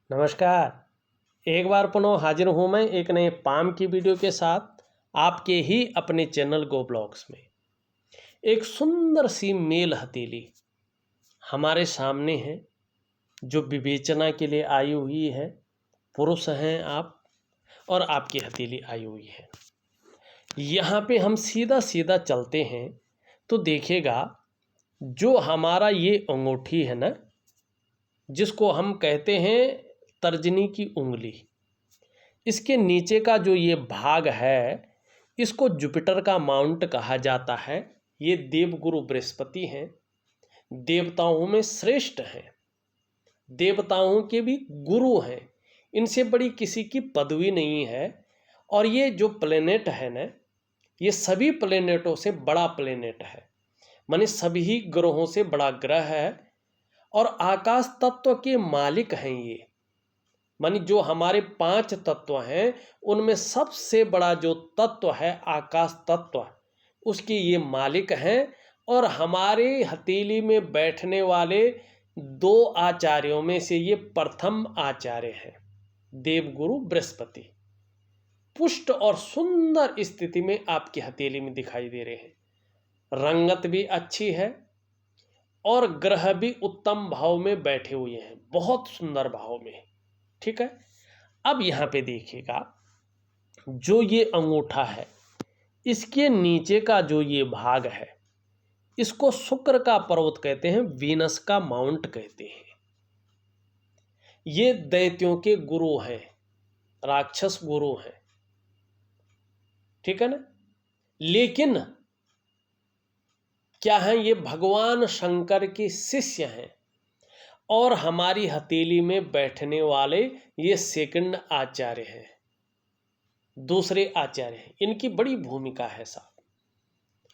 नमस्कार। एक बार पुनः हाजिर हूँ मैं एक नए पाम की वीडियो के साथ आपके ही अपने चैनल गो ब्लॉग्स में। एक सुंदर सी मेल हथेली हमारे सामने है जो विवेचना के लिए आई हुई है। पुरुष हैं आप और आपकी हथेली आई हुई है। यहाँ पे हम सीधा सीधा चलते हैं तो देखिएगा जो हमारा ये अंगूठी है ना, जिसको हम कहते हैं तर्जनी की उंगली, इसके नीचे का जो ये भाग है इसको जुपिटर का माउंट कहा जाता है। ये देवगुरु बृहस्पति हैं, देवताओं में श्रेष्ठ हैं, देवताओं के भी गुरु हैं, इनसे बड़ी किसी की पदवी नहीं है। और ये जो प्लेनेट है ना, ये सभी प्लेनेटों से बड़ा प्लेनेट है, माने सभी ग्रहों से बड़ा ग्रह है और आकाश तत्व के मालिक हैं ये। मानी जो हमारे 5 तत्व हैं उनमें सबसे बड़ा जो तत्व है आकाश तत्व, उसके ये मालिक हैं। और हमारे हथेली में बैठने वाले 2 आचार्यों में से ये प्रथम आचार्य हैं, देवगुरु बृहस्पति। पुष्ट और सुंदर स्थिति में आपकी हथेली में दिखाई दे रहे हैं। रंगत भी अच्छी है और ग्रह भी उत्तम भाव में बैठे हुए हैं, बहुत सुंदर भाव में। ठीक है। अब यहाँ पे देखिएगा जो ये अंगूठा है इसके नीचे का जो ये भाग है इसको शुक्र का पर्वत कहते हैं, वीनस का माउंट कहते हैं। ये दैत्यों के गुरु हैं, राक्षस गुरु हैं। ठीक है ना। लेकिन क्या है, ये भगवान शंकर के शिष्य हैं और हमारी हथेली में बैठने वाले ये सेकंड आचार्य हैं, दूसरे आचार्य हैं। इनकी बड़ी भूमिका है साहब।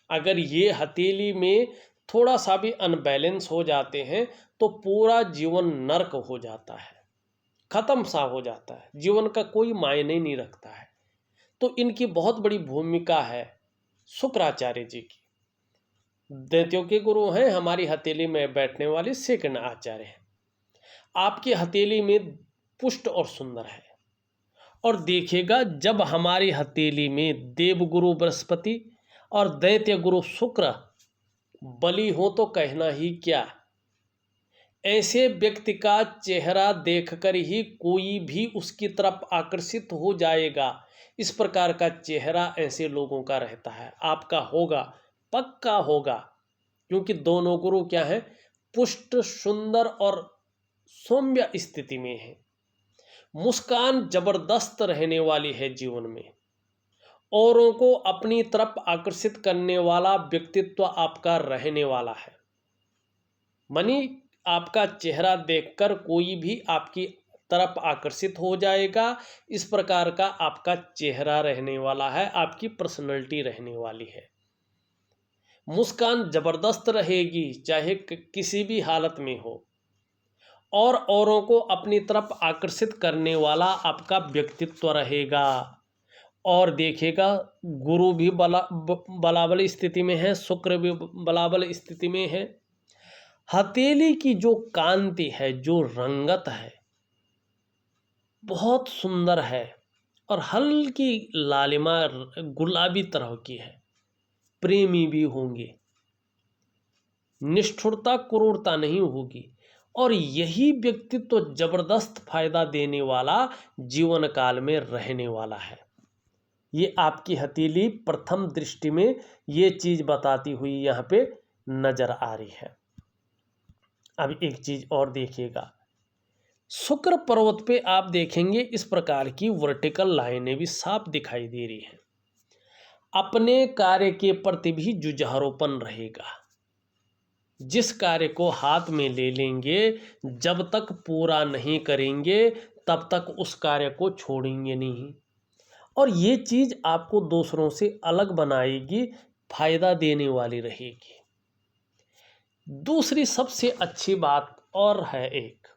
अगर ये हथेली में थोड़ा सा भी अनबैलेंस हो जाते हैं तो पूरा जीवन नरक हो जाता है, खत्म सा हो जाता है, जीवन का कोई मायने नहीं रखता है। तो इनकी बहुत बड़ी भूमिका है शुक्राचार्य जी की। दैत्यों के गुरु हैं, हमारी हथेली में बैठने वाले सेकंड आचार्य हैं। आपकी हथेली में पुष्ट और सुंदर है। और देखिएगा जब हमारी हथेली में देवगुरु बृहस्पति और दैत्य गुरु शुक्र बली हो तो कहना ही क्या। ऐसे व्यक्ति का चेहरा देखकर ही कोई भी उसकी तरफ आकर्षित हो जाएगा। इस प्रकार का चेहरा ऐसे लोगों का रहता है। आपका होगा, पक्का होगा, क्योंकि दोनों गुरु क्या है, पुष्ट सुंदर और सौम्य स्थिति में है। मुस्कान जबरदस्त रहने वाली है जीवन में। औरों को अपनी तरफ आकर्षित करने वाला व्यक्तित्व आपका रहने वाला है। मानी आपका चेहरा देखकर कोई भी आपकी तरफ आकर्षित हो जाएगा। इस प्रकार का आपका चेहरा रहने वाला है, आपकी पर्सनैलिटी रहने वाली है। मुस्कान जबरदस्त रहेगी चाहे किसी भी हालत में हो, और औरों को अपनी तरफ आकर्षित करने वाला आपका व्यक्तित्व रहेगा। और देखिएगा गुरु भी बलाबल स्थिति में है, शुक्र भी बलाबल स्थिति में है। हथेली की जो कांति है, जो रंगत है, बहुत सुंदर है और हल्की लालिमा गुलाबी तरह की है। प्रेमी भी होंगे, निष्ठुरता क्रूरता नहीं होगी, और यही व्यक्तित्व जबरदस्त फायदा देने वाला जीवन काल में रहने वाला है। ये आपकी हथेली प्रथम दृष्टि में ये चीज बताती हुई यहाँ पे नजर आ रही है। अब एक चीज और देखिएगा, शुक्र पर्वत पे आप देखेंगे इस प्रकार की वर्टिकल लाइनें भी साफ दिखाई दे रही हैं। अपने कार्य के प्रति भी जुझारूपन रहेगा। जिस कार्य को हाथ में ले लेंगे, जब तक पूरा नहीं करेंगे तब तक उस कार्य को छोड़ेंगे नहीं। और ये चीज़ आपको दूसरों से अलग बनाएगी, फायदा देने वाली रहेगी। दूसरी सबसे अच्छी बात और है, एक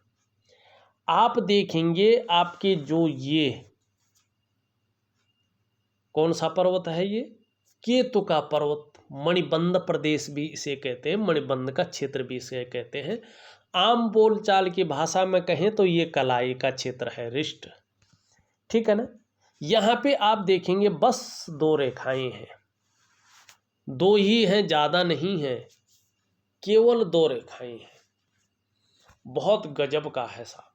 आप देखेंगे आपके जो ये कौन सा पर्वत है, ये केतु का पर्वत, मणिबंध प्रदेश भी इसे कहते हैं, मणिबंध का क्षेत्र भी इसे कहते हैं। आम बोलचाल की भाषा में कहें तो ये कलाई का क्षेत्र है, रिस्ट। ठीक है ना। यहाँ पे आप देखेंगे बस 2 रेखाएं हैं, 2 ही हैं, ज़्यादा नहीं है, केवल 2 रेखाएं हैं। बहुत गजब का है साहब।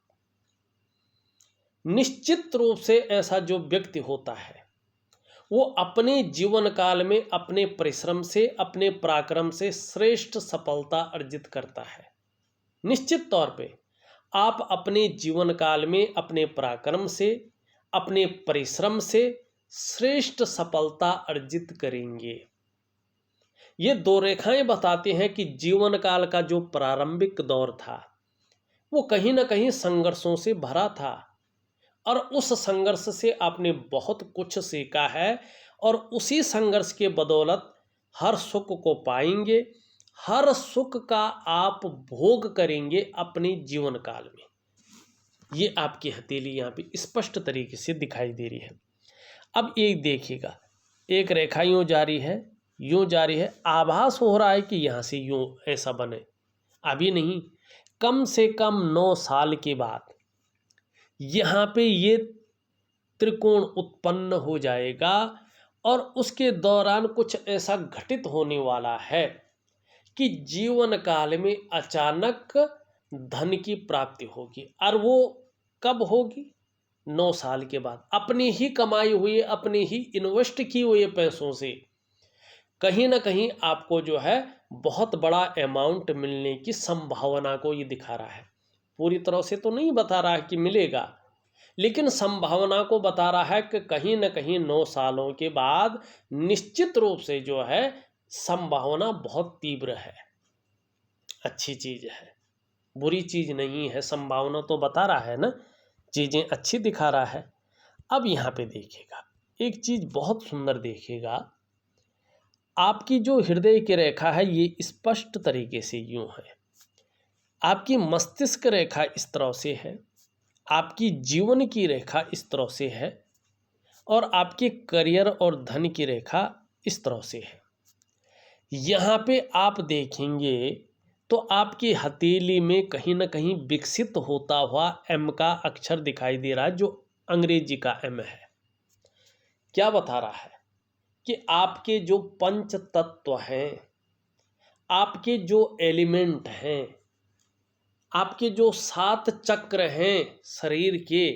निश्चित रूप से ऐसा जो व्यक्ति होता है वो अपने जीवन काल में अपने परिश्रम से, अपने पराक्रम से श्रेष्ठ सफलता अर्जित करता है। निश्चित तौर पे आप अपने जीवन काल में अपने पराक्रम से, अपने परिश्रम से श्रेष्ठ सफलता अर्जित करेंगे। ये 2 रेखाएं बताते हैं कि जीवन काल का जो प्रारंभिक दौर था वो कहीं ना कहीं संघर्षों से भरा था, और उस संघर्ष से आपने बहुत कुछ सीखा है, और उसी संघर्ष के बदौलत हर सुख को पाएंगे, हर सुख का आप भोग करेंगे अपने जीवन काल में। ये आपकी हथेली यहाँ पे स्पष्ट तरीके से दिखाई दे रही है। अब ये देखिएगा, एक रेखा यूँ जा रही है, यूँ जा रही है, आभास हो रहा है कि यहाँ से यूँ ऐसा बने, अभी नहीं, कम से कम 9 साल के बाद यहाँ पे ये त्रिकोण उत्पन्न हो जाएगा, और उसके दौरान कुछ ऐसा घटित होने वाला है कि जीवन काल में अचानक धन की प्राप्ति होगी। और वो कब होगी? 9 साल के बाद। अपनी ही कमाई हुई, अपनी ही इन्वेस्ट किए हुए पैसों से कहीं ना कहीं आपको जो है बहुत बड़ा अमाउंट मिलने की संभावना को ये दिखा रहा है। पूरी तरह से तो नहीं बता रहा है कि मिलेगा, लेकिन संभावना को बता रहा है कि कहीं न कहीं 9 सालों के बाद निश्चित रूप से जो है संभावना बहुत तीव्र है। अच्छी चीज़ है, बुरी चीज़ नहीं है, संभावना तो बता रहा है ना, चीज़ें अच्छी दिखा रहा है। अब यहाँ पे देखिएगा, एक चीज़ बहुत सुंदर देखिएगा, आपकी जो हृदय की रेखा है ये स्पष्ट तरीके से यूँ है, आपकी मस्तिष्क रेखा इस तरह से है, आपकी जीवन की रेखा इस तरह से है, और आपके करियर और धन की रेखा इस तरह से है। यहाँ पे आप देखेंगे तो आपकी हथेली में कहीं ना कहीं विकसित होता हुआ एम का अक्षर दिखाई दे रहा है, जो अंग्रेजी का एम है। क्या बता रहा है कि आपके जो पंच तत्व हैं, आपके जो एलिमेंट हैं, आपके जो 7 चक्र हैं शरीर के,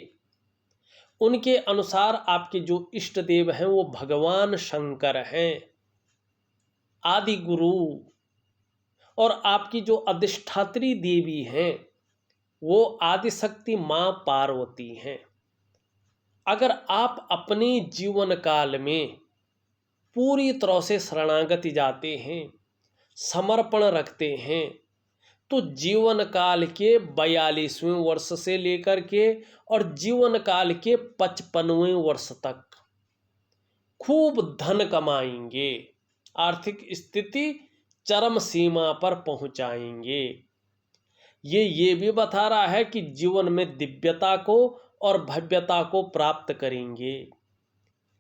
उनके अनुसार आपके जो इष्ट देव हैं वो भगवान शंकर हैं, आदि गुरु, और आपकी जो अधिष्ठात्री देवी हैं वो आदिशक्ति माँ पार्वती हैं। अगर आप अपने जीवन काल में पूरी तरह से शरणागति जाते हैं, समर्पण रखते हैं, तो जीवन काल के 42वें वर्ष से लेकर के और जीवन काल के 55वें वर्ष तक खूब धन कमाएंगे, आर्थिक स्थिति चरम सीमा पर पहुंचाएंगे। ये भी बता रहा है कि जीवन में दिव्यता को और भव्यता को प्राप्त करेंगे,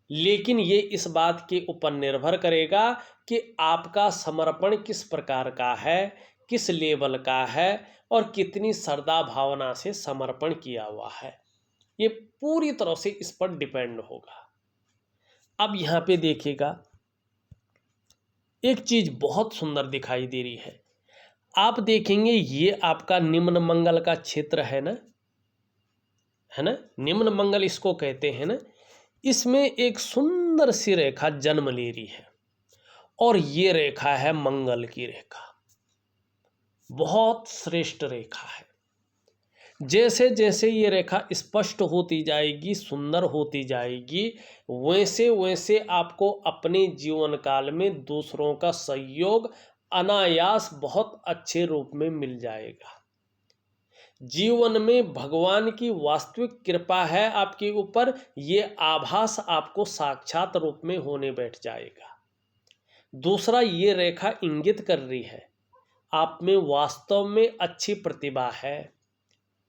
लेकिन ये इस बात के ऊपर निर्भर करेगा कि आपका समर्पण किस प्रकार का है, किस लेवल का है, और कितनी श्रद्धा भावना से समर्पण किया हुआ है। ये पूरी तरह से इस पर डिपेंड होगा। अब यहाँ पे देखिएगा, एक चीज़ बहुत सुंदर दिखाई दे रही है। आप देखेंगे ये आपका निम्न मंगल का क्षेत्र है ना, निम्न मंगल इसको कहते हैं ना। इसमें एक सुंदर सी रेखा जन्म ले रही है, और ये रेखा है मंगल की रेखा, बहुत श्रेष्ठ रेखा है। जैसे जैसे ये रेखा स्पष्ट होती जाएगी, सुंदर होती जाएगी, वैसे वैसे आपको अपने जीवन काल में दूसरों का सहयोग अनायास बहुत अच्छे रूप में मिल जाएगा। जीवन में भगवान की वास्तविक कृपा है आपके ऊपर, ये आभास आपको साक्षात रूप में होने बैठ जाएगा। दूसरा, ये रेखा इंगित कर रही है आप में वास्तव में अच्छी प्रतिभा है,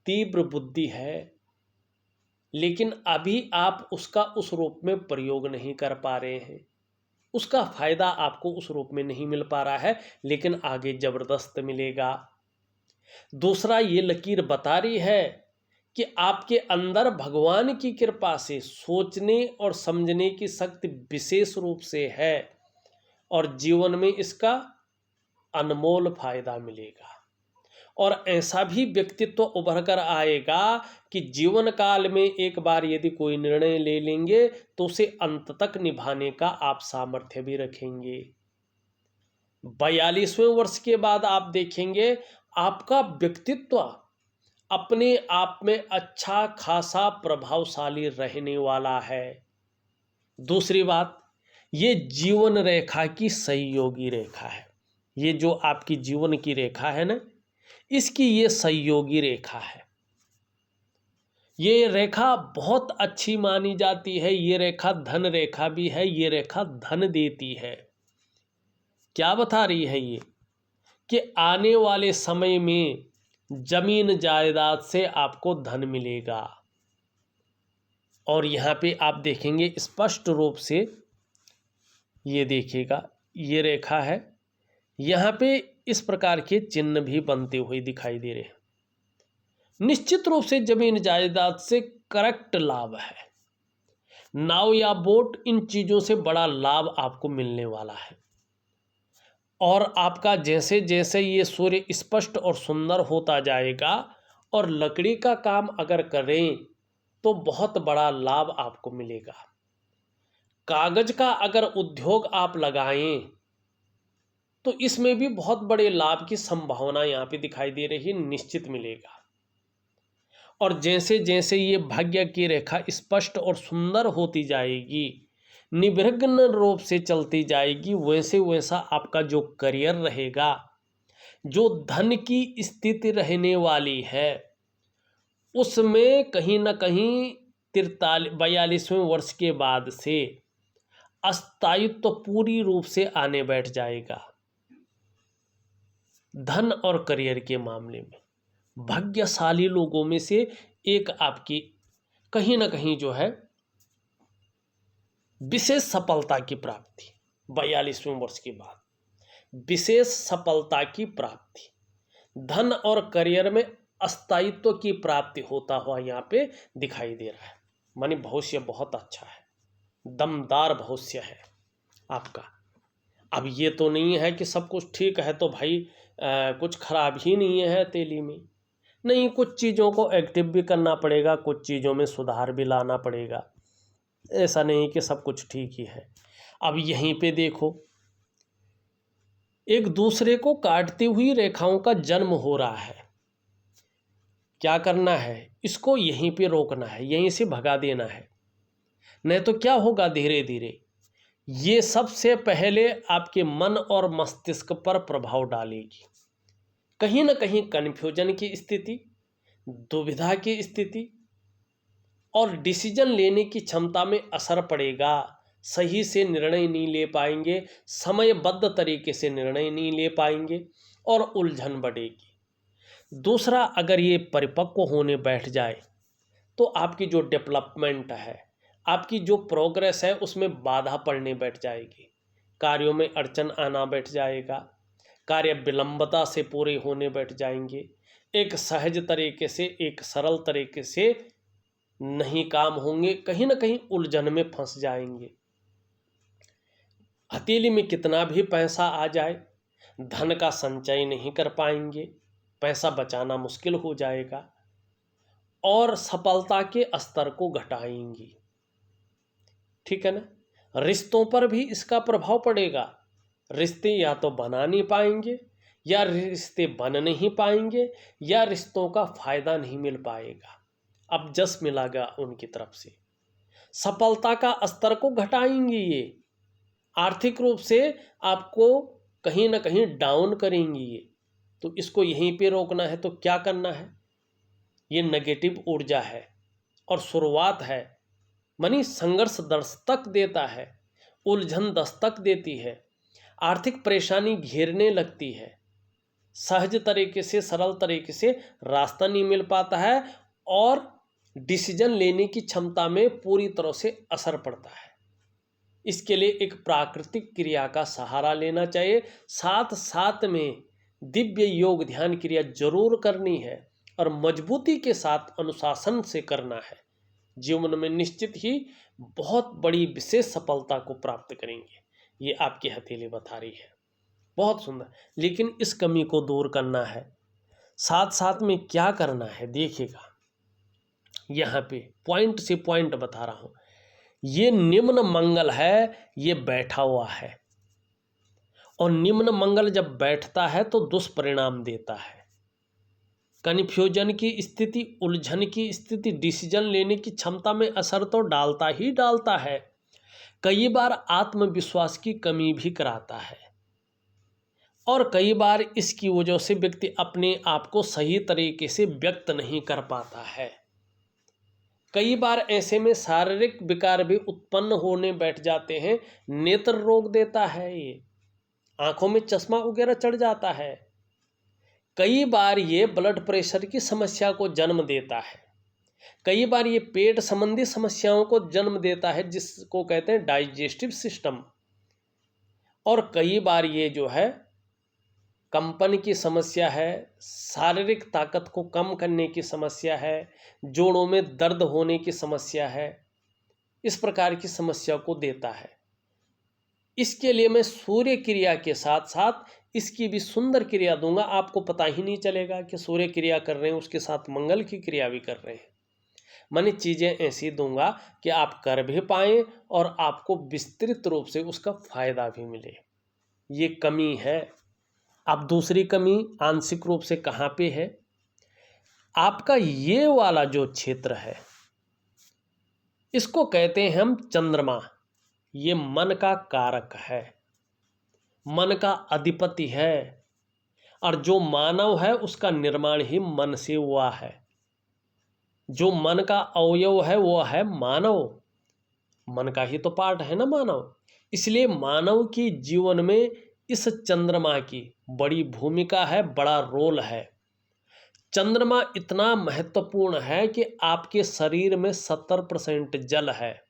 तीव्र बुद्धि है, लेकिन अभी आप उसका उस रूप में प्रयोग नहीं कर पा रहे हैं, उसका फायदा आपको उस रूप में नहीं मिल पा रहा है, लेकिन आगे जबरदस्त मिलेगा। दूसरा, ये लकीर बता रही है कि आपके अंदर भगवान की कृपा से सोचने और समझने की शक्ति विशेष रूप से है और जीवन में इसका अनमोल फायदा मिलेगा। और ऐसा भी व्यक्तित्व उभर कर आएगा कि जीवन काल में एक बार यदि कोई निर्णय ले लेंगे तो उसे अंत तक निभाने का आप सामर्थ्य भी रखेंगे। 42वें वर्ष के बाद आप देखेंगे आपका व्यक्तित्व अपने आप में अच्छा खासा प्रभावशाली रहने वाला है। दूसरी बात, ये जीवन रेखा की सहयोगी रेखा है। ये जो आपकी जीवन की रेखा है ना, इसकी ये सहयोगी रेखा है। ये रेखा बहुत अच्छी मानी जाती है। ये रेखा धन रेखा भी है। ये रेखा धन देती है। क्या बता रही है ये? कि आने वाले समय में जमीन जायदाद से आपको धन मिलेगा। और यहाँ पे आप देखेंगे स्पष्ट रूप से, ये देखिएगा, ये रेखा है, यहाँ पे इस प्रकार के चिन्ह भी बनते हुए दिखाई दे रहे हैं। निश्चित रूप से जमीन जायदाद से करेक्ट लाभ है। नाव या बोट, इन चीज़ों से बड़ा लाभ आपको मिलने वाला है। और आपका जैसे जैसे ये सूर्य स्पष्ट और सुंदर होता जाएगा और लकड़ी का काम अगर करें तो बहुत बड़ा लाभ आपको मिलेगा। कागज का अगर उद्योग आप लगाएं तो इसमें भी बहुत बड़े लाभ की संभावना यहाँ पे दिखाई दे रही है, निश्चित मिलेगा। और जैसे जैसे ये भाग्य की रेखा स्पष्ट और सुंदर होती जाएगी, निर्विघ्न रूप से चलती जाएगी, वैसे वैसा आपका जो करियर रहेगा, जो धन की स्थिति रहने वाली है, उसमें कहीं ना कहीं 42वें वर्ष के बाद से अस्थायित्व तो पूरी रूप से आने बैठ जाएगा। धन और करियर के मामले में भाग्यशाली लोगों में से एक आपकी कहीं ना कहीं जो है विशेष सफलता की प्राप्ति, 42वें वर्ष के बाद विशेष सफलता की प्राप्ति, धन और करियर में अस्थायित्व की प्राप्ति होता हुआ यहाँ पे दिखाई दे रहा है। मानी भविष्य बहुत अच्छा है, दमदार भविष्य है आपका। अब ये तो नहीं है कि सब कुछ ठीक है तो भाई कुछ खराब ही नहीं है तेली में। नहीं, कुछ चीज़ों को एक्टिव भी करना पड़ेगा, कुछ चीज़ों में सुधार भी लाना पड़ेगा। ऐसा नहीं कि सब कुछ ठीक ही है। अब यहीं पे देखो, एक दूसरे को काटती हुई रेखाओं का जन्म हो रहा है। क्या करना है? इसको यहीं पे रोकना है, यहीं से भगा देना है। नहीं तो क्या होगा, धीरे धीरे ये सबसे पहले आपके मन और मस्तिष्क पर प्रभाव डालेगी। कहीं ना कहीं कन्फ्यूजन की स्थिति, दुविधा की स्थिति और डिसीजन लेने की क्षमता में असर पड़ेगा। सही से निर्णय नहीं ले पाएंगे, समयबद्ध तरीके से निर्णय नहीं ले पाएंगे और उलझन बढ़ेगी। दूसरा, अगर ये परिपक्व होने बैठ जाए तो आपकी जो डेवलपमेंट है, आपकी जो प्रोग्रेस है, उसमें बाधा पड़ने बैठ जाएगी। कार्यों में अड़चन आना बैठ जाएगा, कार्य विलंबता से पूरे होने बैठ जाएंगे, एक सहज तरीके से, एक सरल तरीके से नहीं काम होंगे, कहीं ना कहीं उलझन में फंस जाएंगे। हथेली में कितना भी पैसा आ जाए, धन का संचय नहीं कर पाएंगे, पैसा बचाना मुश्किल हो जाएगा और सफलता के स्तर को घटाएंगी। ठीक है ना? रिश्तों पर भी इसका प्रभाव पड़ेगा। रिश्ते या तो बना नहीं पाएंगे, या रिश्ते बन नहीं पाएंगे, या रिश्तों का फायदा नहीं मिल पाएगा। अब जस मिलेगा उनकी तरफ से, सफलता का स्तर को घटाएंगी। ये आर्थिक रूप से आपको कहीं ना कहीं डाउन करेंगी ये। तो इसको यहीं पे रोकना है तो क्या करना है? ये नेगेटिव ऊर्जा है और शुरुआत है, मानी संघर्ष दस्तक देता है, उलझन दस्तक देती है, आर्थिक परेशानी घेरने लगती है, सहज तरीके से, सरल तरीके से रास्ता नहीं मिल पाता है और डिसीजन लेने की क्षमता में पूरी तरह से असर पड़ता है। इसके लिए एक प्राकृतिक क्रिया का सहारा लेना चाहिए। साथ साथ में दिव्य योग ध्यान क्रिया जरूर करनी है और मजबूती के साथ अनुशासन से करना है। जीवन में निश्चित ही बहुत बड़ी विशेष सफलता को प्राप्त करेंगे। ये आपकी हथेली बता रही है। बहुत सुंदर। लेकिन इस कमी को दूर करना है, साथ साथ में क्या करना है देखिएगा, यहाँ पे पॉइंट से पॉइंट बता रहा हूँ। ये निम्न मंगल है, ये बैठा हुआ है, और निम्न मंगल जब बैठता है तो दुष्परिणाम देता है। कन्फ्यूजन की स्थिति, उलझन की स्थिति, डिसीजन लेने की क्षमता में असर तो डालता ही डालता है। कई बार आत्मविश्वास की कमी भी कराता है, और कई बार इसकी वजह से व्यक्ति अपने आप को सही तरीके से व्यक्त नहीं कर पाता है। कई बार ऐसे में शारीरिक विकार भी उत्पन्न होने बैठ जाते हैं। नेत्र रोग देता है, ये आंखों में चश्मा वगैरह चढ़ जाता है। कई बार ये ब्लड प्रेशर की समस्या को जन्म देता है। कई बार ये पेट संबंधी समस्याओं को जन्म देता है, जिसको कहते हैं डाइजेस्टिव सिस्टम। और कई बार ये जो है कंपन की समस्या है, शारीरिक ताकत को कम करने की समस्या है, जोड़ों में दर्द होने की समस्या है, इस प्रकार की समस्या को देता है। इसके लिए मैं सूर्य क्रिया के साथ साथ इसकी भी सुंदर क्रिया दूंगा। आपको पता ही नहीं चलेगा कि सूर्य क्रिया कर रहे हैं, उसके साथ मंगल की क्रिया भी कर रहे हैं। मैंने चीज़ें ऐसी दूंगा कि आप कर भी पाएँ और आपको विस्तृत रूप से उसका फायदा भी मिले। ये कमी है। अब दूसरी कमी आंशिक रूप से कहाँ पे है? आपका ये वाला जो क्षेत्र है, इसको कहते हैं हम चंद्रमा। ये मन का कारक है, मन का अधिपति है, और जो मानव है उसका निर्माण ही मन से हुआ है। जो मन का अवयव है वो है मानव, मन का ही तो पार्ट है ना मानव। इसलिए मानव की जीवन में इस चंद्रमा की बड़ी भूमिका है, बड़ा रोल है। चंद्रमा इतना महत्वपूर्ण है कि आपके शरीर में 70% जल है,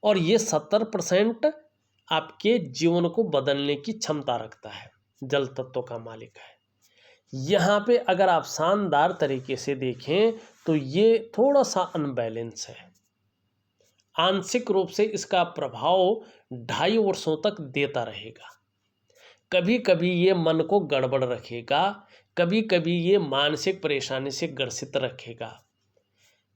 और ये 70% आपके जीवन को बदलने की क्षमता रखता है, जल तत्व का मालिक है। यहाँ पे अगर आप शानदार तरीके से देखें तो ये थोड़ा सा अनबैलेंस है। आंशिक रूप से इसका प्रभाव 2.5 वर्षों तक देता रहेगा। कभी कभी ये मन को गड़बड़ रखेगा, कभी कभी ये मानसिक परेशानी से ग्रसित रखेगा,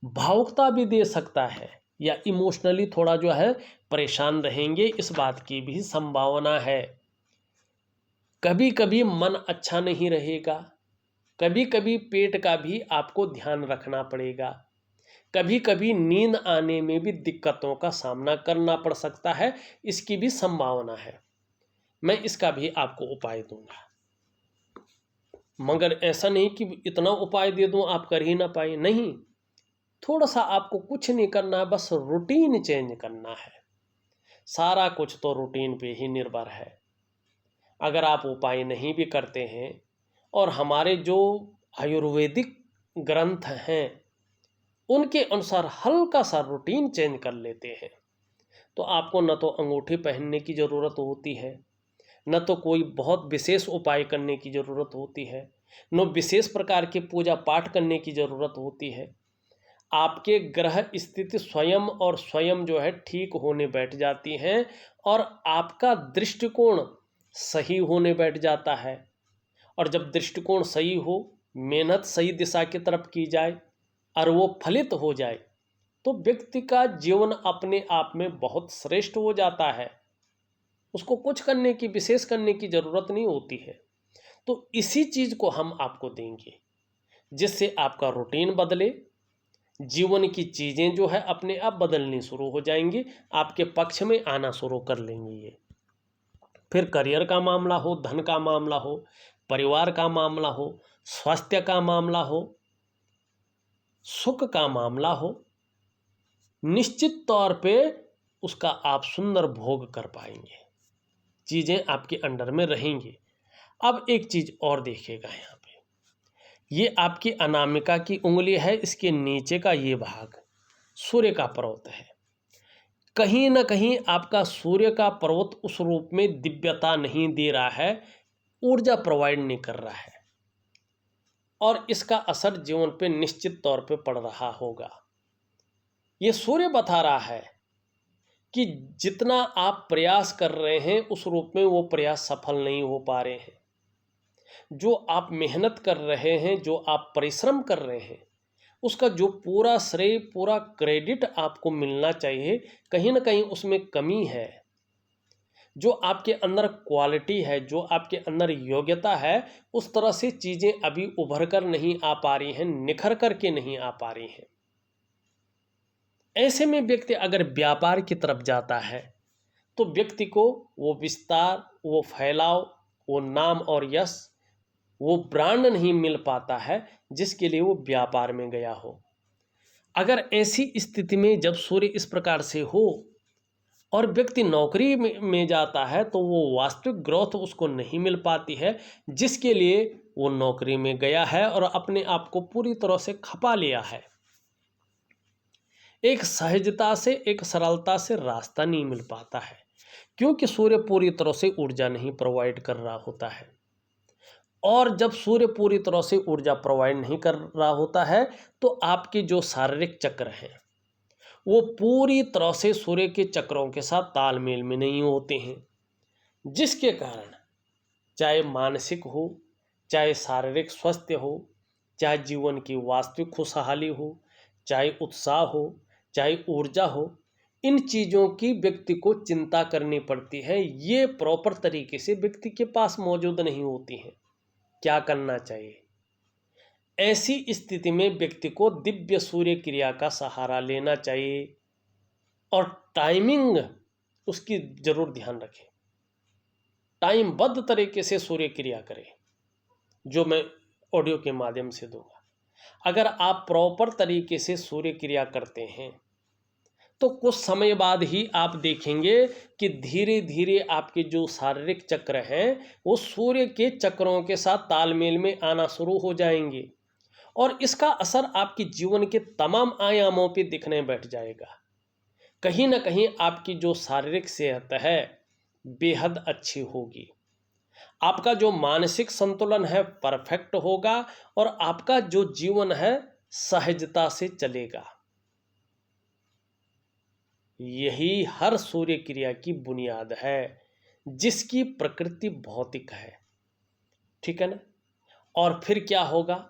भावुकता भी दे सकता है, या इमोशनली थोड़ा जो है परेशान रहेंगे, इस बात की भी संभावना है। कभी कभी मन अच्छा नहीं रहेगा, कभी कभी पेट का भी आपको ध्यान रखना पड़ेगा, कभी कभी नींद आने में भी दिक्कतों का सामना करना पड़ सकता है, इसकी भी संभावना है। मैं इसका भी आपको उपाय दूंगा, मगर ऐसा नहीं कि इतना उपाय दे दूं आप कर ही ना पाए, नहीं। थोड़ा सा आपको कुछ नहीं करना है, बस रूटीन चेंज करना है। सारा कुछ तो रूटीन पे ही निर्भर है। अगर आप उपाय नहीं भी करते हैं और हमारे जो आयुर्वेदिक ग्रंथ हैं उनके अनुसार हल्का सा रूटीन चेंज कर लेते हैं, तो आपको न तो अंगूठी पहनने की ज़रूरत होती है, न तो कोई बहुत विशेष उपाय करने की ज़रूरत होती है, न विशेष प्रकार के पूजा पाठ करने की ज़रूरत होती है। आपके ग्रह स्थिति स्वयं और स्वयं जो है ठीक होने बैठ जाती हैं, और आपका दृष्टिकोण सही होने बैठ जाता है। और जब दृष्टिकोण सही हो, मेहनत सही दिशा की तरफ की जाए और वो फलित हो जाए, तो व्यक्ति का जीवन अपने आप में बहुत श्रेष्ठ हो जाता है। उसको कुछ करने की, विशेष करने की ज़रूरत नहीं होती है। तो इसी चीज़ को हम आपको देंगे, जिससे आपका रूटीन बदले, जीवन की चीज़ें जो है अपने आप बदलनी शुरू हो जाएंगी, आपके पक्ष में आना शुरू कर लेंगी ये। फिर करियर का मामला हो, धन का मामला हो, परिवार का मामला हो, स्वास्थ्य का मामला हो, सुख का मामला हो, निश्चित तौर पे उसका आप सुंदर भोग कर पाएंगे, चीज़ें आपके अंडर में रहेंगी। अब एक चीज़ और देखिएगा, यहाँ पे ये आपकी अनामिका की उंगली है, इसके नीचे का ये भाग सूर्य का पर्वत है। कहीं ना कहीं आपका सूर्य का पर्वत उस रूप में दिव्यता नहीं दे रहा है, ऊर्जा प्रोवाइड नहीं कर रहा है और इसका असर जीवन पे निश्चित तौर पे पड़ रहा होगा। ये सूर्य बता रहा है कि जितना आप प्रयास कर रहे हैं उस रूप में वो प्रयास सफल नहीं हो पा रहे हैं। जो आप मेहनत कर रहे हैं, जो आप परिश्रम कर रहे हैं, उसका जो पूरा श्रेय, पूरा क्रेडिट आपको मिलना चाहिए, कहीं ना कहीं उसमें कमी है। जो आपके अंदर क्वालिटी है, जो आपके अंदर योग्यता है, उस तरह से चीज़ें अभी उभर कर नहीं आ पा रही हैं, निखर कर के नहीं आ पा रही हैं। ऐसे में व्यक्ति अगर व्यापार की तरफ जाता है तो व्यक्ति को वो विस्तार, वो फैलाव, वो नाम और यश, वो ब्रांड नहीं मिल पाता है जिसके लिए वो व्यापार में गया हो। अगर ऐसी स्थिति में जब सूर्य इस प्रकार से हो और व्यक्ति नौकरी में जाता है तो वो वास्तविक ग्रोथ उसको नहीं मिल पाती है जिसके लिए वो नौकरी में गया है और अपने आप को पूरी तरह से खपा लिया है। एक सहजता से, एक सरलता से रास्ता नहीं मिल पाता है क्योंकि सूर्य पूरी तरह से ऊर्जा नहीं प्रोवाइड कर रहा होता है। और जब सूर्य पूरी तरह से ऊर्जा प्रोवाइड नहीं कर रहा होता है तो आपके जो शारीरिक चक्र हैं वो पूरी तरह से सूर्य के चक्रों के साथ तालमेल में नहीं होते हैं, जिसके कारण चाहे मानसिक हो, चाहे शारीरिक स्वास्थ्य हो, चाहे जीवन की वास्तविक खुशहाली हो, चाहे उत्साह हो, चाहे ऊर्जा हो, इन चीज़ों की व्यक्ति को चिंता करनी पड़ती है। ये प्रॉपर तरीके से व्यक्ति के पास मौजूद नहीं होती हैं। क्या करना चाहिए? ऐसी स्थिति में व्यक्ति को दिव्य सूर्य क्रिया का सहारा लेना चाहिए और टाइमिंग उसकी जरूर ध्यान रखें। टाइमबद्ध तरीके से सूर्य क्रिया करें, जो मैं ऑडियो के माध्यम से दूंगा। अगर आप प्रॉपर तरीके से सूर्य क्रिया करते हैं तो कुछ समय बाद ही आप देखेंगे कि धीरे धीरे आपके जो शारीरिक चक्र हैं वो सूर्य के चक्रों के साथ तालमेल में आना शुरू हो जाएंगे और इसका असर आपके जीवन के तमाम आयामों पे दिखने बैठ जाएगा। कहीं ना कहीं आपकी जो शारीरिक सेहत है बेहद अच्छी होगी, आपका जो मानसिक संतुलन है परफेक्ट होगा और आपका जो जीवन है सहजता से चलेगा। यही हर सूर्य क्रिया की बुनियाद है जिसकी प्रकृति भौतिक है, ठीक है ना। और फिर क्या होगा,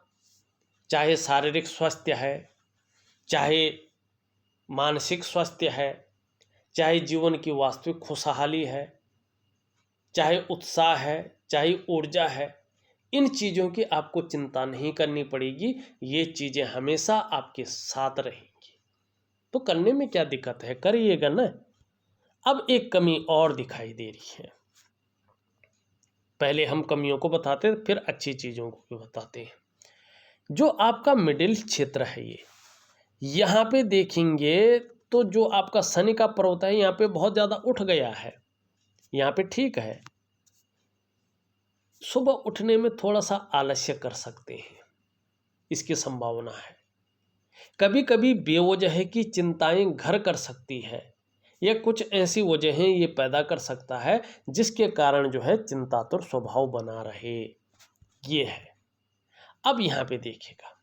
चाहे शारीरिक स्वास्थ्य है, चाहे मानसिक स्वास्थ्य है, चाहे जीवन की वास्तविक खुशहाली है, चाहे उत्साह है, चाहे ऊर्जा है, इन चीज़ों की आपको चिंता नहीं करनी पड़ेगी। ये चीज़ें हमेशा आपके साथ रहेंगी। तो करने में क्या दिक्कत है, करिएगा ना। अब एक कमी और दिखाई दे रही है। पहले हम कमियों को बताते हैं, फिर अच्छी चीज़ों को भी बताते हैं। जो आपका मिडिल क्षेत्र है, ये यहाँ पे देखेंगे तो जो आपका शनि का पर्वत है यहाँ पे बहुत ज़्यादा उठ गया है। यहाँ पे ठीक है, सुबह उठने में थोड़ा सा आलस्य कर सकते हैं, इसकी संभावना है। कभी कभी बेवजह की चिंताएं घर कर सकती है या कुछ ऐसी वजहें ये पैदा कर सकता है जिसके कारण जो है चिंतातुर स्वभाव बना रहे, ये है। अब यहाँ पे देखिएगा,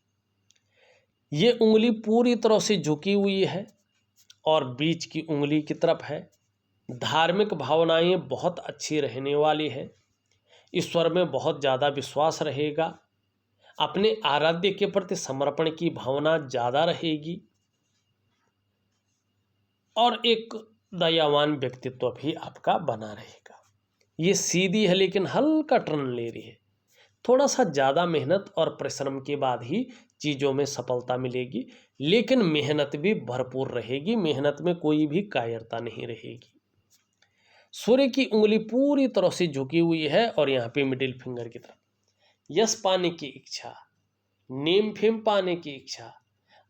ये उंगली पूरी तरह से झुकी हुई है और बीच की उंगली की तरफ है। धार्मिक भावनाएं बहुत अच्छी रहने वाली है, ईश्वर में बहुत ज़्यादा विश्वास रहेगा, अपने आराध्य के प्रति समर्पण की भावना ज़्यादा रहेगी और एक दयावान व्यक्तित्व भी आपका बना रहेगा। ये सीधी है लेकिन हल्का टर्न ले रही है। थोड़ा सा ज़्यादा मेहनत और परिश्रम के बाद ही चीज़ों में सफलता मिलेगी, लेकिन मेहनत भी भरपूर रहेगी, मेहनत में कोई भी कायरता नहीं रहेगी। सूर्य की उंगली पूरी तरह से झुकी हुई है और यहाँ पे मिडिल फिंगर की तरफ यश पाने की इच्छा, नेम फेम पाने की इच्छा,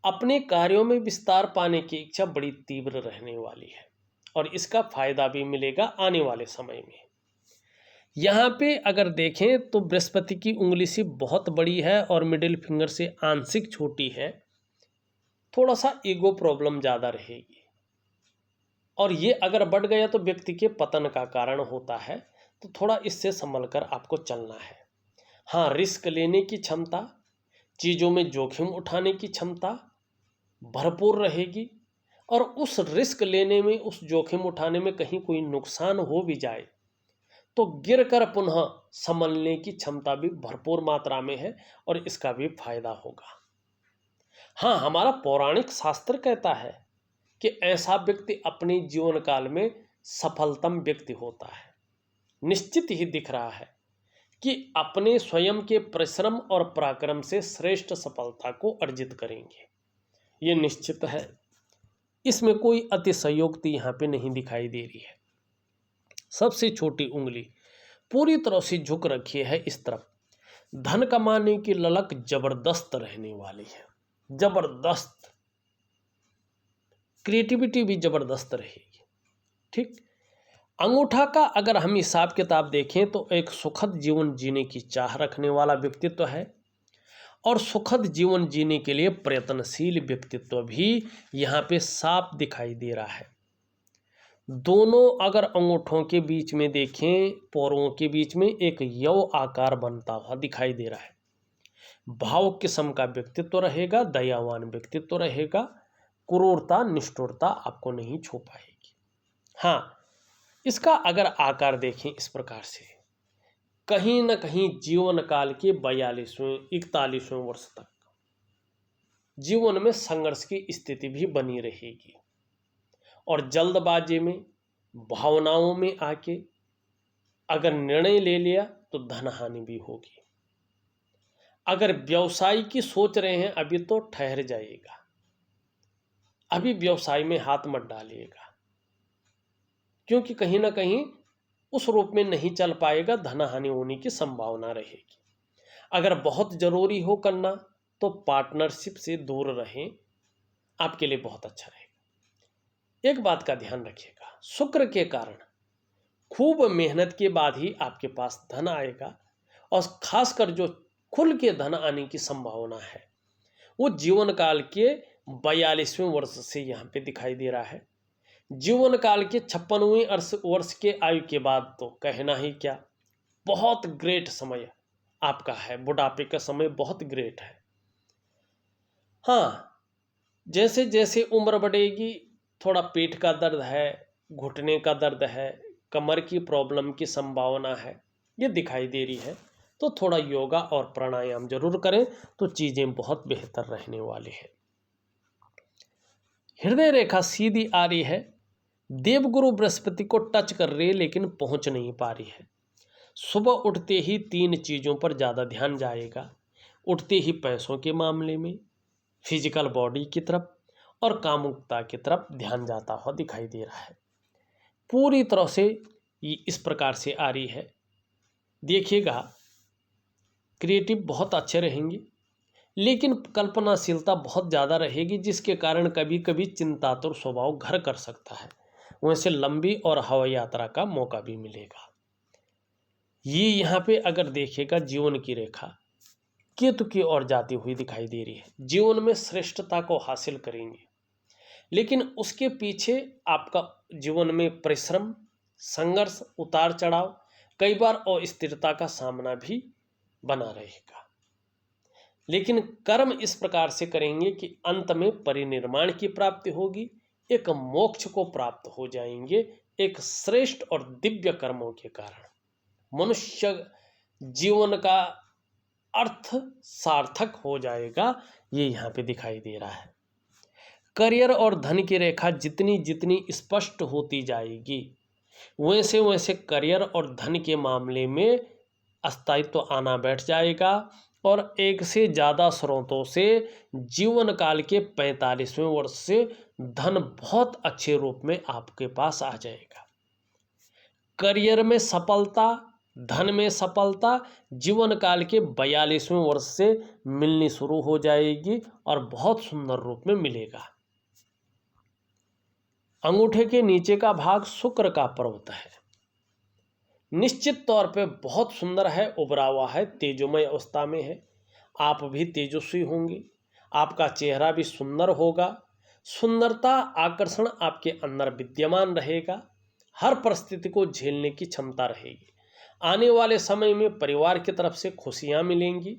अपने कार्यों में विस्तार पाने की इच्छा बड़ी तीव्र रहने वाली है और इसका फायदा भी मिलेगा आने वाले समय में। यहाँ पे अगर देखें तो बृहस्पति की उंगली से बहुत बड़ी है और मिडिल फिंगर से आंशिक छोटी है, थोड़ा सा ईगो प्रॉब्लम ज़्यादा रहेगी और ये अगर बढ़ गया तो व्यक्ति के पतन का कारण होता है। तो थोड़ा इससे संभल कर आपको चलना है। हाँ, रिस्क लेने की क्षमता, चीज़ों में जोखिम उठाने की क्षमता भरपूर रहेगी, और उस रिस्क लेने में, उस जोखिम उठाने में कहीं कोई नुकसान हो भी जाए तो गिरकर पुनः संभलने की क्षमता भी भरपूर मात्रा में है, और इसका भी फायदा होगा। हाँ, हमारा पौराणिक शास्त्र कहता है कि ऐसा व्यक्ति अपने जीवन काल में सफलतम व्यक्ति होता है। निश्चित ही दिख रहा है कि अपने स्वयं के परिश्रम और पराक्रम से श्रेष्ठ सफलता को अर्जित करेंगे, ये निश्चित है। इसमें कोई अतिशयोक्ति यहाँ पे नहीं दिखाई दे रही है। सबसे छोटी उंगली पूरी तरह से झुक रखी है इस तरफ। धन कमाने की ललक जबरदस्त रहने वाली है, जबरदस्त। क्रिएटिविटी भी जबरदस्त रहेगी। ठीक, अंगूठा का अगर हम हिसाब किताब देखें तो एक सुखद जीवन जीने की चाह रखने वाला व्यक्तित्व है, और सुखद जीवन जीने के लिए प्रयत्नशील व्यक्तित्व भी यहाँ पे साफ दिखाई दे रहा है। दोनों अगर अंगूठों के बीच में देखें, पोरों के बीच में एक यव आकार बनता हुआ दिखाई दे रहा है। भाव किस्म का व्यक्तित्व रहेगा, दयावान व्यक्तित्व रहेगा, क्रूरता निष्ठुरता आपको नहीं छू पाएगी। हाँ, इसका अगर आकार देखें इस प्रकार से, कहीं न कहीं जीवन काल के 42वें 41वें वर्ष तक जीवन में संघर्ष की स्थिति भी बनी रहेगी, और जल्दबाजी में, भावनाओं में आके अगर निर्णय ले लिया तो धन हानि भी होगी। अगर व्यवसाय की सोच रहे हैं अभी तो ठहर जाइएगा, अभी व्यवसाय में हाथ मत डालिएगा, क्योंकि कहीं ना कहीं उस रूप में नहीं चल पाएगा, धन हानि होने की संभावना रहेगी। अगर बहुत जरूरी हो करना तो पार्टनरशिप से दूर रहें, आपके लिए बहुत अच्छा रहेगा। एक बात का ध्यान रखिएगा, शुक्र के कारण खूब मेहनत के बाद ही आपके पास धन आएगा, और खासकर जो खुल के धन आने की संभावना है वो जीवन काल के 42वें वर्ष से यहाँ पे दिखाई दे रहा है। जीवन काल के 56वें वर्ष के आयु के बाद तो कहना ही क्या, बहुत ग्रेट समय आपका है, बुढ़ापे का समय बहुत ग्रेट है। हाँ, जैसे जैसे उम्र बढ़ेगी थोड़ा पेट का दर्द है, घुटने का दर्द है, कमर की प्रॉब्लम की संभावना है, ये दिखाई दे रही है, तो थोड़ा योगा और प्राणायाम जरूर करें तो चीज़ें बहुत बेहतर रहने वाली है। हृदय रेखा सीधी आ रही है, देवगुरु बृहस्पति को टच कर रही है लेकिन पहुंच नहीं पा रही है। सुबह उठते ही 3 चीज़ों पर ज़्यादा ध्यान जाएगा। उठते ही पैसों के मामले में, फिजिकल बॉडी की तरफ और कामुकता की तरफ ध्यान जाता हुआ दिखाई दे रहा है। पूरी तरह से ये इस प्रकार से आ रही है। देखिएगा, क्रिएटिव बहुत अच्छे रहेंगे, लेकिन कल्पनाशीलता बहुत ज़्यादा रहेगी, जिसके कारण कभी कभी चिंतातुर स्वभाव घर कर सकता है। वैसे लंबी और हवाई यात्रा का मौका भी मिलेगा। ये यहाँ पे अगर देखिएगा जीवन की रेखा केतु की ओर जाती हुई दिखाई दे रही है। जीवन में श्रेष्ठता को हासिल करेंगे, लेकिन उसके पीछे आपका जीवन में परिश्रम, संघर्ष, उतार चढ़ाव, कई बार अस्थिरता का सामना भी बना रहेगा। लेकिन कर्म इस प्रकार से करेंगे कि अंत में परिनिर्माण की प्राप्ति होगी, एक मोक्ष को प्राप्त हो जाएंगे। एक श्रेष्ठ और दिव्य कर्मों के कारण मनुष्य जीवन का अर्थ सार्थक हो जाएगा, ये यहाँ पे दिखाई दे रहा है। करियर और धन की रेखा जितनी जितनी स्पष्ट होती जाएगी, वैसे वैसे करियर और धन के मामले में स्थायित्व आना बैठ जाएगा, और एक से ज़्यादा स्रोतों से जीवन काल के 45वें वर्ष से धन बहुत अच्छे रूप में आपके पास आ जाएगा। करियर में सफलता, धन में सफलता जीवन काल के 42वें वर्ष से मिलनी शुरू हो जाएगी, और बहुत सुंदर रूप में मिलेगा। अंगूठे के नीचे का भाग शुक्र का पर्वत है, निश्चित तौर पे बहुत सुंदर है, उभरा हुआ है, तेजोमय अवस्था में है। आप भी तेजस्वी होंगे, आपका चेहरा भी सुंदर होगा, सुंदरता आकर्षण आपके अंदर विद्यमान रहेगा, हर परिस्थिति को झेलने की क्षमता रहेगी। आने वाले समय में परिवार की तरफ से खुशियां मिलेंगी,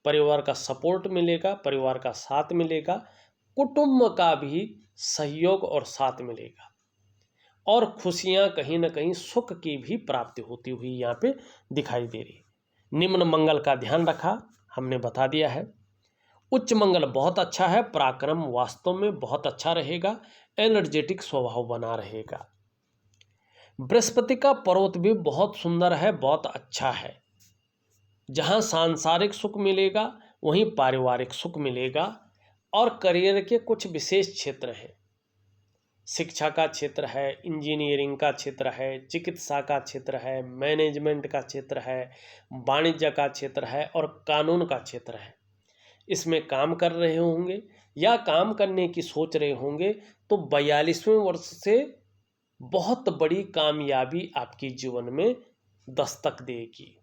परिवार का सपोर्ट मिलेगा, परिवार का साथ मिलेगा, कुटुंब का भी सहयोग और साथ मिलेगा और खुशियां कहीं ना कहीं सुख की भी प्राप्ति होती हुई यहाँ पे दिखाई दे रही। निम्न मंगल का ध्यान रखा हमने बता दिया है। उच्च मंगल बहुत अच्छा है, पराक्रम वास्तव में बहुत अच्छा रहेगा, एनर्जेटिक स्वभाव बना रहेगा। बृहस्पति का पर्वत भी बहुत सुंदर है, बहुत अच्छा है। जहां सांसारिक सुख मिलेगा वहीं पारिवारिक सुख मिलेगा और करियर के कुछ विशेष क्षेत्र हैं। शिक्षा का क्षेत्र है, इंजीनियरिंग का क्षेत्र है, चिकित्सा का क्षेत्र है, मैनेजमेंट का क्षेत्र है, वाणिज्य का क्षेत्र है और कानून का क्षेत्र है। इसमें काम कर रहे होंगे या काम करने की सोच रहे होंगे तो 42वें वर्ष से बहुत बड़ी कामयाबी आपके जीवन में दस्तक देगी।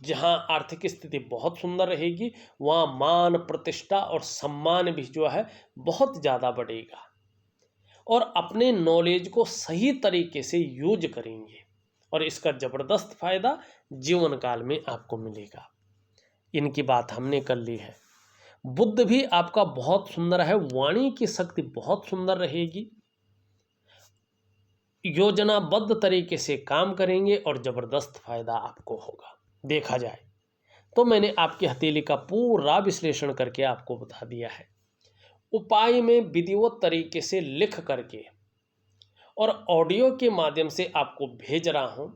जहां आर्थिक स्थिति बहुत सुंदर रहेगी वहां मान, प्रतिष्ठा और सम्मान भी जो है बहुत ज़्यादा बढ़ेगा और अपने नॉलेज को सही तरीके से यूज करेंगे और इसका ज़बरदस्त फायदा जीवन काल में आपको मिलेगा। इनकी बात हमने कर ली है। बुद्ध भी आपका बहुत सुंदर है, वाणी की शक्ति बहुत सुंदर रहेगी, योजनाबद्ध तरीके से काम करेंगे और ज़बरदस्त फायदा आपको होगा। देखा जाए तो मैंने आपकी हथेली का पूरा विश्लेषण करके आपको बता दिया है। उपाय में विधिवत तरीके से लिख करके और ऑडियो के माध्यम से आपको भेज रहा हूं,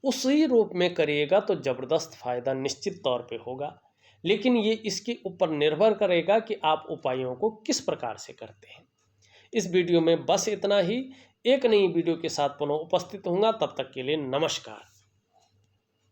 उसी रूप में करिएगा तो ज़बरदस्त फायदा निश्चित तौर पे होगा। लेकिन ये इसके ऊपर निर्भर करेगा कि आप उपायों को किस प्रकार से करते हैं। इस वीडियो में बस इतना ही। एक नई वीडियो के साथ पुनः उपस्थित होऊंगा, तब तक के लिए नमस्कार।